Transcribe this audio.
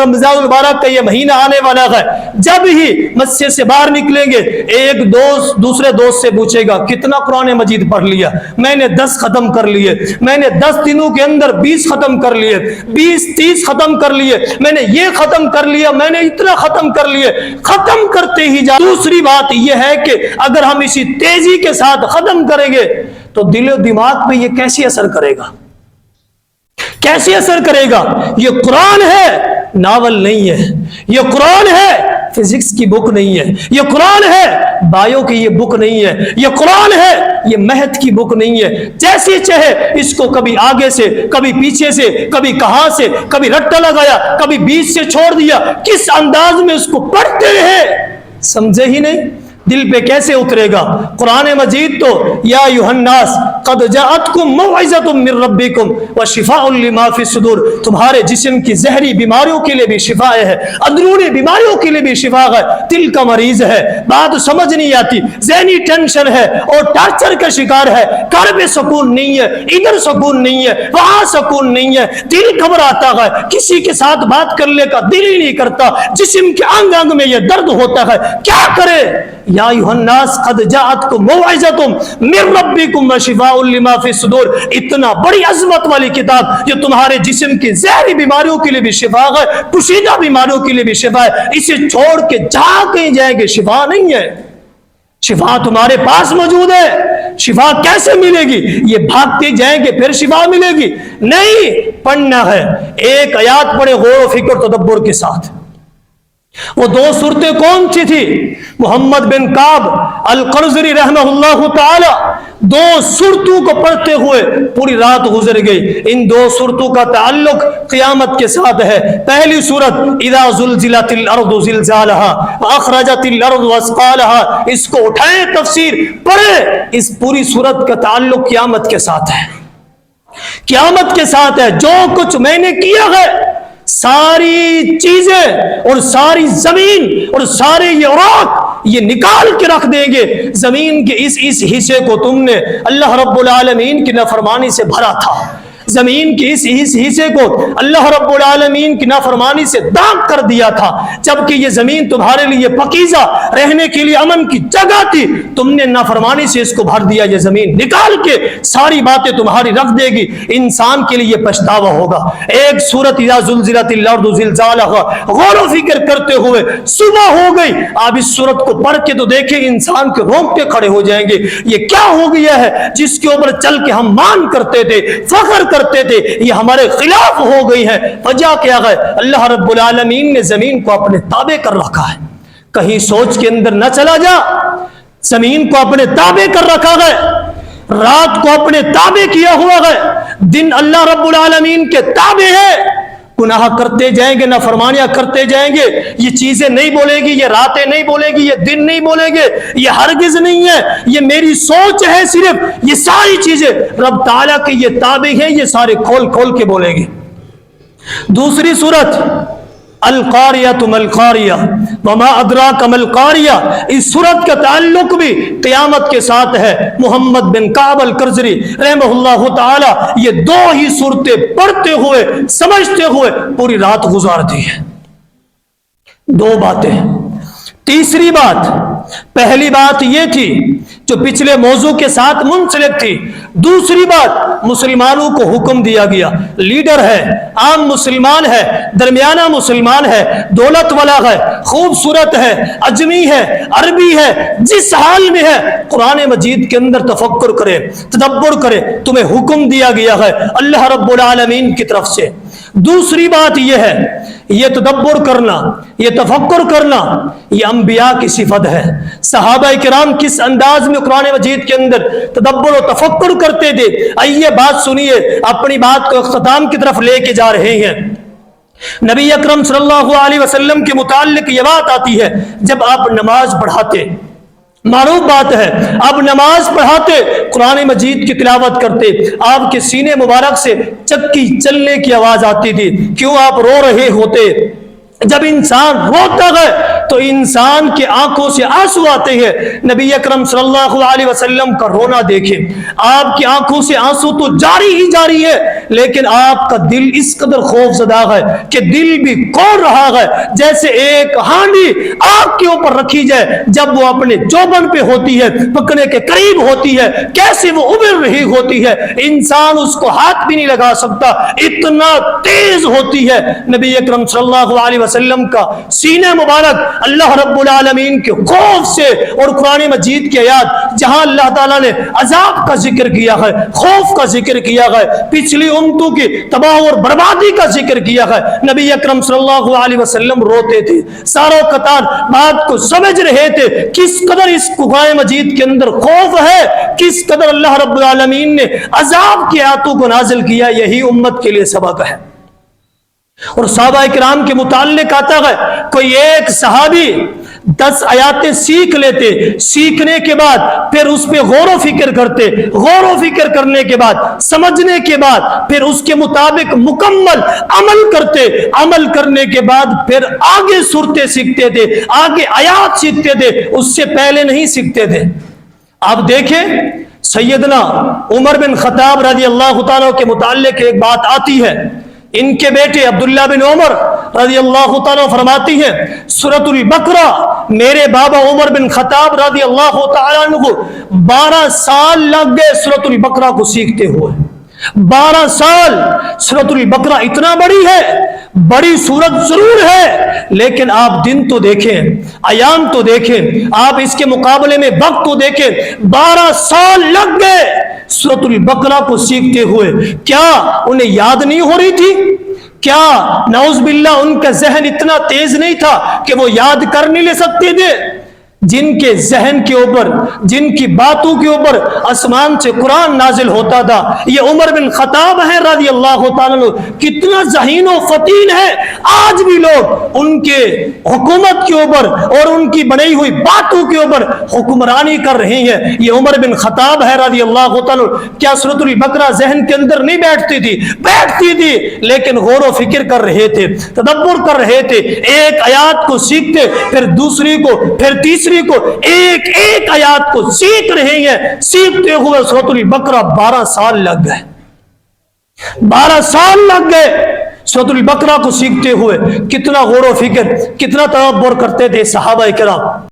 रमजान मुबारक का ये महीना आने वाला है, जब ही मस्जिद से बाहर निकलेंगे एक दोस्त दूसरे दोस्त से पूछेगा कितना कुरान मजीद पढ़ लिया। मैंने 10 खत्म कर लिए, मैंने 10 दिनों के अंदर 20 खत्म कर लिए, 20-30 खत्म कर लिए, मैंने ये खत्म कर लिया, मैंने इतना खत्म कर लिए। खत्म करते ही जा। दूसरी बात यह है कि अगर हम इसी तेजी के साथ खत्म करेंगे तो दिलो दिमाग पे ये कैसे असर करेगा, कैसे असर करेगा। ये कुरान है, नावल नहीं है। ये कुरान है, फिजिक्स की बुक नहीं है। ये कुरान है, बायो की ये बुक नहीं है। ये कुरान है, ये मैथ की बुक नहीं है। जैसे चाहे इसको कभी आगे से, कभी पीछे से, कभी कहां से, कभी रट्टा लगाया, कभी बीच से छोड़ दिया, किस अंदाज में उसको पढ़ते रहे समझे ही नहीं, दिल पे कैसे उतरेगा। कुरान मजीद तो या युहन्नास कद जाअतकुम मौइज़तुम मिर रब्बिकुम व शिफाउन लिमा फी सुदूर, तुम्हारे जिस्म की जहरी बीमारियों के लिए भी शिफा है, अंदरूनी बीमारियों के लिए भी शिफा है। दिल का मरीज है, बात समझ नहीं आती, ज़हनी टेंशन है और टार्चर का शिकार है, घर में सुकून नहीं है, इधर सुकून नहीं है, वहां सुकून नहीं है, दिल घबराता है, किसी के साथ बात करने का दिल ही नहीं करता, जिस्म के अंग अंग में यह दर्द होता है। क्या करे। या युहन्नास कद जाअतकुम मौइज़तुम मिर रब्बिकुम व शिफाउन लिमा फी सुदूर, इतना बड़ी अजमत वाली किताब जो तुम्हारे जिस्म की ज़हरी बीमारियों के लिए भी शिफा है, पुशीदा बीमारियों के लिए भी शिफा है। इसे छोड़ के जहां कहीं जाएंगे शिफा नहीं है। शिफा तुम्हारे पास मौजूद है। शिफा कैसे मिलेगी, ये भागते जाएंगे फिर शिफा मिलेगी नहीं। पढ़ना है, एक आयत पढ़े गौर फिक्र तदब्बुर के साथ। वो 2 सूरतें कौन सी थी। मोहम्मद बिन काब अल कर्ज़री रहमहुल्लाह ताला 2 सूरतों को पढ़ते हुए पूरी रात गुजर गई। इन 2 सूरतों का ताल्लुक क़यामत के साथ है। पहली सूरत इज़ा ज़ुलज़िलतिल अर्दु ज़िलज़ालहा व अख़रजतिल अर्दु अस्क़ालहा, इसको उठाएं, तफसीर पढ़े। इस पूरी सूरत का ताल्लुक क़यामत के साथ है, क़यामत के साथ है। जो कुछ मैंने किया है, सारी चीजें और सारी जमीन और सारे ये औरात ये निकाल के रख देंगे। जमीन के इस हिस्से को तुमने अल्लाह रब्बुल आलमीन की नाफरमानी से भरा था, जमीन के इस हिस्से को अल्लाह रब्बुल आलमीन की नाफरमानी से दाग कर दिया था, जबकि ये जमीन तुम्हारे लिए पकीज़ा रहने के लिए अमन की जगह थी। तुमने नाफरमानी से इसको भर दिया। ये जमीन निकाल के सारी बातें तुम्हारी रख देगी। इंसान के लिए पछतावा होगा। एक सूरत इज़ा ज़ुलज़िलतिल अर्दु ज़िलज़ालहा, गौर व फिक्र करते हुए सुबह हो गई। आप इस सूरत को पढ़ के तो देखें, इंसान के रोंगटे खड़े हो जाएंगे। ये क्या हो गया है जिसके ऊपर चल के हम मान करते थे, फख्र करते थे, ये हमारे खिलाफ हो गई है। वजह क्या है। अल्लाह रब्बुल आलमीन ने जमीन को अपने ताबे कर रखा है। कहीं सोच के अंदर न चला जा, जमीन को अपने ताबे कर रखा है, रात को अपने ताबे किया हुआ है, दिन अल्लाह रब्बुल आलमीन के ताबे है। गुनाह करते जाएंगे, नाफरमानियां करते जाएंगे, ये चीजें नहीं बोलेगी, ये रातें नहीं बोलेगी, ये दिन नहीं बोलेंगे, ये हरगिज नहीं है, ये मेरी सोच है सिर्फ। ये सारी चीजें रब ताला के ये ताबे हैं, ये सारे खोल खोल के बोलेंगे। दूसरी सूरत अल कारिया मल कारिया वमा अदराका मल कारिया, इस सूरत का ताल्लुक भी क़यामत के साथ है। मोहम्मद बिन काब अल कर्ज़री रहमहुल्लाह ताला ये 2 ही सूरतें पढ़ते हुए समझते हुए पूरी रात गुजार दी है। 2 बातें। तीसरी बात, पहली बात यह थी जो पिछले मौजू के साथ मुंसलिक थी। दूसरी बात, मुसलमानों को हुक्म दिया गया, लीडर है, आम मुसलमान है, दरमियाना मुसलमान है, दौलत वाला है, खूबसूरत है, अजमी है, अरबी है, जिस हाल में है, कुरान मजीद के अंदर तफक्कुर करे, तदब्बुर करे। तुम्हें हुक्म दिया गया है अल्लाह रब्बुल आलमीन की तरफ से। दूसरी बात यह है, ये तदब्बुर करना, ये तफक्कुर करना, ये अंबिया की सिफत है। सहाबा किराम किस अंदाज में कुरान मजीद के अंदर तदब्बुर और तफक्कुर करते थे। आइए बात सुनिए, अपनी बात को इख्तिताम की तरफ लेके जा रहे हैं। नबी अकरम सल्लल्लाहु अलैहि वसल्लम के मुताल्लिक ये बात आती है, जब आप नमाज पढ़ाते, मालूम बात है, आप नमाज पढ़ाते, कुरान मजीद की तिलावत करते, आपके सीने मुबारक से चक्की चलने की आवाज आती थी। क्यों? आप रो रहे होते। जब इंसान रोता है تو انسان کے آنکھوں سے آنسو آتے ہیں۔ نبی اکرم صلی اللہ علیہ وسلم کا رونا دیکھیں، آپ کی آنکھوں سے آنسو تو جاری ہی جاری ہے، لیکن آپ کا دل اس قدر خوف زدہ ہے کہ دل بھی کھول رہا ہے، جیسے ایک ہانڈی آگ کے اوپر رکھی جائے، جب وہ اپنے جوبن پہ ہوتی ہے، پکنے کے قریب ہوتی ہے، کیسے وہ ابل رہی ہوتی ہے، انسان اس کو ہاتھ بھی نہیں لگا سکتا، اتنا تیز ہوتی ہے۔ نبی اکرم صلی اللہ علیہ وسلم کا سینہ مبارک اللہ رب العالمین کے خوف سے، اور قرآن مجید کی آیات جہاں اللہ تعالیٰ نے عذاب کا ذکر کیا ہے، خوف کا ذکر کیا ہے، پچھلی امتوں کی تباہ اور بربادی کا ذکر کیا ہے، نبی اکرم صلی اللہ علیہ وسلم روتے تھے، ساروں قطار بات کو سمجھ رہے تھے کس قدر اس قرآن مجید کے اندر خوف ہے، کس قدر اللہ رب العالمین نے عذاب کی آیاتوں کو نازل کیا۔ یہی امت کے لیے سبق ہے۔ اور صحابہ کرام کے متعلق آتا ہے، کوئی ایک صحابی 10 آیاتیں سیکھ لیتے، سیکھنے کے بعد پھر اس پہ غور و فکر کرتے، غور و فکر کرنے کے بعد، سمجھنے کے بعد پھر اس کے مطابق مکمل عمل کرتے، عمل کرنے کے بعد پھر آگے صورتیں سیکھتے تھے، آگے آیات سیکھتے تھے، اس سے پہلے نہیں سیکھتے تھے۔ آپ دیکھیں سیدنا عمر بن خطاب رضی اللہ تعالیٰ کے متعلق ایک بات آتی ہے، ان کے بیٹے عبداللہ بن عمر رضی اللہ تعالیٰ فرماتی ہیں سورۃ البقرہ، میرے بابا عمر بن خطاب رضی اللہ تعالیٰ عنہ کو 12 سال لگ گئے سورۃ البقرہ کو سیکھتے ہوئے۔ 12 سال۔ سورۃ البقرہ اتنا بڑی ہے، بڑی سورت ضرور ہے، لیکن آپ دن تو دیکھیں، ایام تو دیکھیں، آپ اس کے مقابلے میں وقت تو دیکھیں، 12 سال لگ گئے سورۃ البقرہ کو سیکھتے ہوئے۔ کیا انہیں یاد نہیں ہو رہی تھی؟ کیا نعوذ باللہ ان کا ذہن اتنا تیز نہیں تھا کہ وہ یاد کر نہیں لے سکتے تھے؟ جن کے ذہن کے اوپر، جن کی باتوں کے اوپر آسمان سے قرآن نازل ہوتا تھا، یہ عمر بن خطاب ہے رضی اللہ تعالیٰ عنہ، کتنا ذہین و فطین ہے۔ آج بھی لوگ ان کے حکومت کے اوپر اور ان کی بنائی ہوئی باتوں کے اوپر حکمرانی کر رہے ہیں۔ یہ عمر بن خطاب ہے رضی اللہ تعالیٰ عنہ، کیا سورۃ البقرہ ذہن کے اندر نہیں بیٹھتی تھی؟ بیٹھتی تھی، لیکن غور و فکر کر رہے تھے، تدبر کر رہے تھے، ایک آیات کو سیکھتے، پھر دوسری کو، پھر تیسری کو، ایک ایک آیات کو سیکھ رہے ہیں۔ سیکھتے ہوئے سورۃ البقرہ 12 سال لگ گئے، 12 سال لگ گئے سورۃ البقرہ کو سیکھتے ہوئے۔ کتنا غور و فکر، کتنا تدبر کرتے تھے صحابہ کرام۔